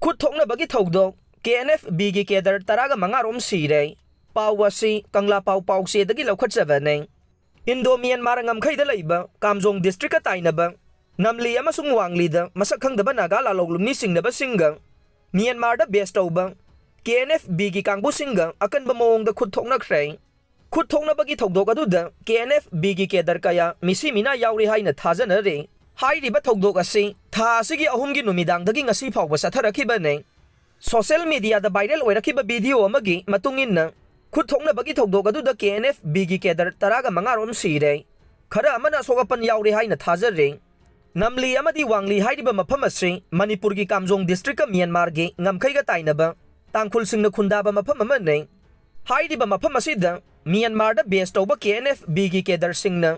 Khut Thoknabada KNF bigi Cadre taraga mga rom sire. Pawasi kangla pau sedagi laukhachavaning. Indo Myanmar ngamkhay dalayba Kamjong district ataynaba. Namli amasung wangli da masakhang daba naga lalawlumni singnaba singgang. Myanmar da best ba KNF bigi kangbu singgang akan bamong da Khut Thoknakhrei. Khut Thoknabagi thokdok aduda KNF bigi Cadre kaya misi mina yauri haina thajanare. Hairiba thokdok asi tha asigi ahumgi numidangdagi ngasi phawba satharakhibane. Social media da viral oirakiba video amagi matungin Khut Thoknabagi thokdok aduda KNF bigi Cadre taraga mangarom sire. Khara amana sogapan yauri haina thajare. Namli amadi wangli hairiba mafam asi Manipur gi Kamjong district ka Myanmar gi ngamkhay ga tainaba tangkhul singna khundaba mafam amane. Hairiba mafam asida Myanmar da base tawba KNF bigi Cadre singna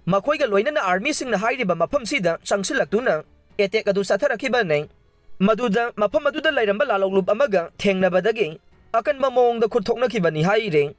makhoi ga loinana army singna hairiba mafam sida changsilaktuna attack adu satharakibane. Maduda mafam aduda lairamba lalawlup amaga thengnabadagi akan mamongda Khut Thoknakibani haire.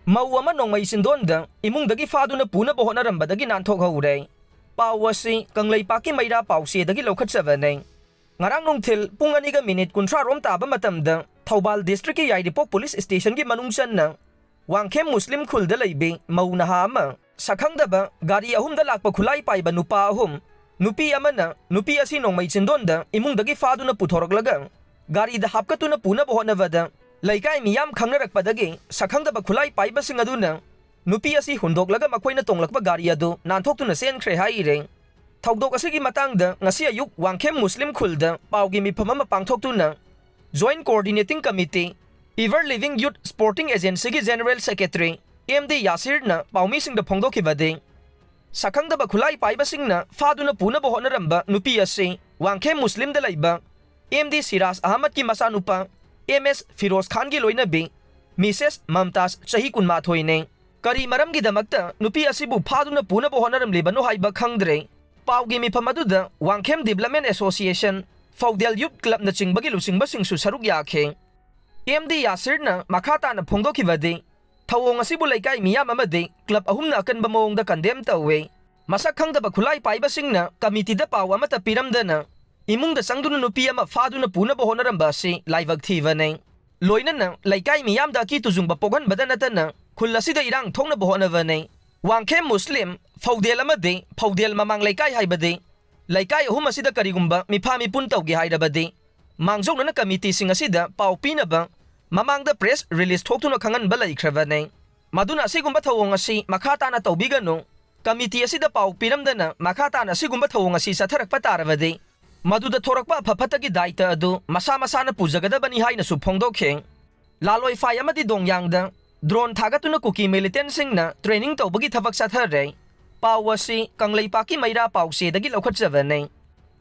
Mau ama Nongmei Chindonda Imungdagi Faduna Punaba Hotnarambadagi Nanthokhoure. Pawasi kanglay paki mayra pausedagi laukhachavaning. Ngarang nungthil pung 2 minute 30 taba matamda Thoubal district ki Yairipok police station ki manungsan na wangkhem Muslim khulda laibe mau nahama sakhangdaba gari ahumda lakpa khulai paiba nupa ahum nupi amana nupi asi Nongmei Chindonda Imungdagi Faduna puthoraglaga gari da hapkatuna Punaba Hotnabada laikai miyam khangnarakpadagi sakhangdaba khulai paiba sing aduna nupi asi hundoklaga makoina tonglakpa gari adu nanthokhtuna senkhre haire. Thokdok asigi matangda ngasi ayuk wangkhem Muslim khulda paugi mifam ama pangthoktuna Joint Coordinating Committee Ever Living Youth Sporting Agency ki General Secretary MD Yasir na paumi singda phongdokhibade sakhangdaba khulai paiba singna Faduna Punaba Hotnaramba nupi asi wangkhem Muslim da laiba MD Siras Ahmad ki masanupa MS Firoz Khan ki loinabi Mrs Mamtaz chahi 18 ne kari maram gi damakta nupi asibu Faduna Punaba Hotnaramlibano haiba khangdre. Paugi mifam aduda Wangkhem Development Association Faudel Youth Club na chingbagi lusingba singsu saruk yakhe. MD Yasir na makata na phongdokhibade thawong asibu laikai miyam amade club ahumna akanba mawongda condemn tawe. Masak khangdaba khulai paiba singna committee da paw amata piramdana imungda sangduna nupi ama Faduna Punaba Hotnaramba si laibak thivane. Loinana laikai miyam da ki tujungba pogan badanatana khulasida irang thoknaba hotnabane. Wangkhem Muslim Faudel amade Faudel mamang laikai haibade laikai ahum asida karigumba mifami pun tawgi hairabade mangjokna committee sing asida pau pinaba mamangda press release thoktuna khanganba laikhrabane. Maduna asigumba thawong asi makhata na tawbigano committee asida pau piramdana makhata na asigumba thawong asi satharakpa tarabade maduda thorakpa phaphatagi daita adu masa masana pujagadabani haina su phongdokhe. Laloi fai amadi dongyangda drone thagatuna kuki militant singna training tawbagi thabak sathare. Pawasi kanglay paki mayra pausedagi laukhachavaning.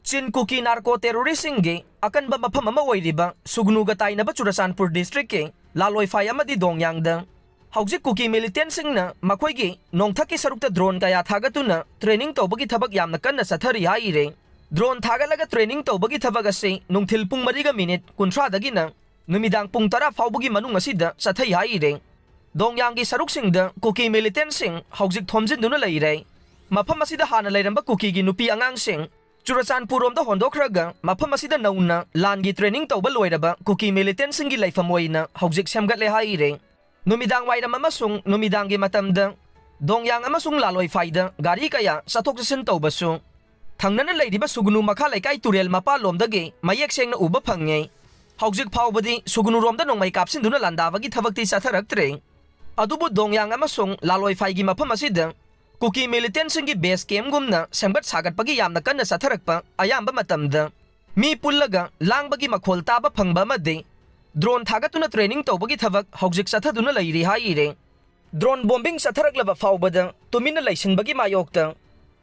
Chin kuki narco terrorist singge akan ba mafam ama oiriba sugnuga tainaba Churasanpur district ke laloi fai amadi dongyangda haujik kuki militant singna makhoigi nongthaki sarukta drone kaya thagatuna training tawbagi thabak yamna kanna sathari haire. Drone thagalaga training tawbagi thabak ase nungthil pung 3 minute 30 dagina numidang pung 10 fawbagi manung asida sathai haire. Dongyangi saruk singda kuki militant sing haujik thomjinduna leire. Mafam asida hana leiramba kuki gi nupi angang sing Churasanpur romda hondokraga mafam asida nauna langi training tawba loiraba kuki militant sing gi laifam oina haujik semgatle haire. Numidang wairam amasung numidangi matamda dongyang amasung laloi faida gari kaya sathok sasin tawbasu thangnana leiriba sugnu makha laikai turel mapa lomdagi mayek sengna uba phangei. Haujik phawbadi sugnu romda nongmai kapsinduna landabagi thabakti satharaktre. Adubu dongyang amasung laloi faigi mafam asida kuki militant singi base camp gumna semgat sagat pagi yamna kanna satharakpa ayamba matamda mi pullaga langbagi makhol taba phangba made drone thagatuna training tawbagi thabak haujik sathaduna leiri haire. Drone bombing sathaраklaba fawbada tumina laisinbagi mayokta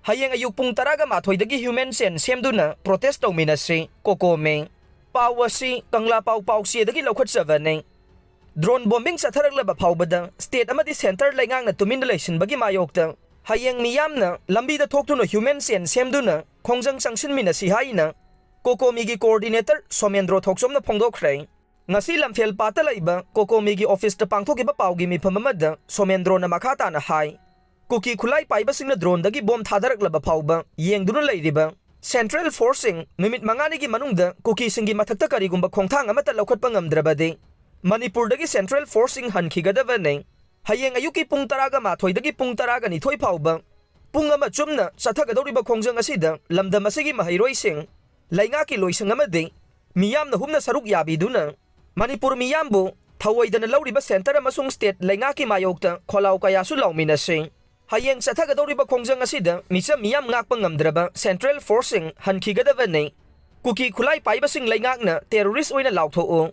hayeng ayuk pung 10 dagi human sen semduna protest tawminase kokome pawasi kangla pawsi dagi laukhachavaning. Drone bombing sathaраklaba fawbada state amadi center laingang na tumina laisinbagi mayokta hayeng miyamna lambida thoktuna human sen semduna khongjang changsinmina si haina kokomigi coordinator Somendro thoksomna phongdokhre. Ngasi lamphel pata laiba kokomigi office ta pangthokiba pawgi mifam amada Somendro na makhata na hai kuki khulai paiba singna drone dagi bom thadarak laba phawba yengduna leiriba Central Forcing numit mangani gi manungda kuki singi mathakta karigumba khongthang amata laukhatpa ngamdrabadi Manipurdagi Central Forcing hankhigadawa nei hayeng ayuki pung taraga mathoidagi pung taraga ni thoi phauba pung ama chumna chathagadoriba khongjang asida lamdam asigi mahairoising lainga ki loisang amadi miyamna humna saruk yabiduna Manipur miyambu thawoidana lauriba center amasung state lainga ki mayokta kholau kayasu lauminasing Hayeng chathagadoriba khongjang asida misa miyam ngakpa ngamdraba Central Forcing hankhigadawa nei kuki khulai paibasing laingakna terrorist oina lauthoo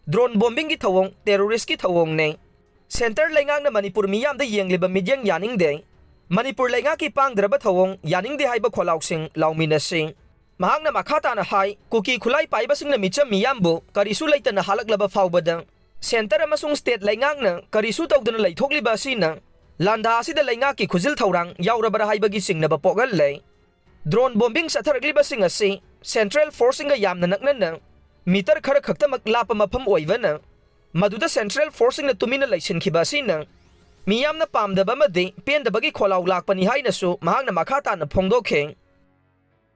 drone bombing gi thawong terrorist ki thawong nei center laingakna Manipur miyamda yengliba midyang yaningde Manipur laingaki pangdraba thawong yaningde haiba kholausing lauminasing mahakna makhata na hai kuki khulai paibasing na micha miyambu karisu laitana halaklaba fawbada center amasung state laingakna karisu tawdana laithokliba asina Landa asida laingaki khuzil thaurang yaurabara haibagi singnaba pogal lei drone bombing satharakliba sing asi Central Forcing ga yamna naknana meter khara khaktamak lapa mafam oivana maduda Central Forcing na tumina laisinkiba asina miyamna pamdaba madi pendabagi kholau lakpani hainasu mahakna makhata na phongdokhe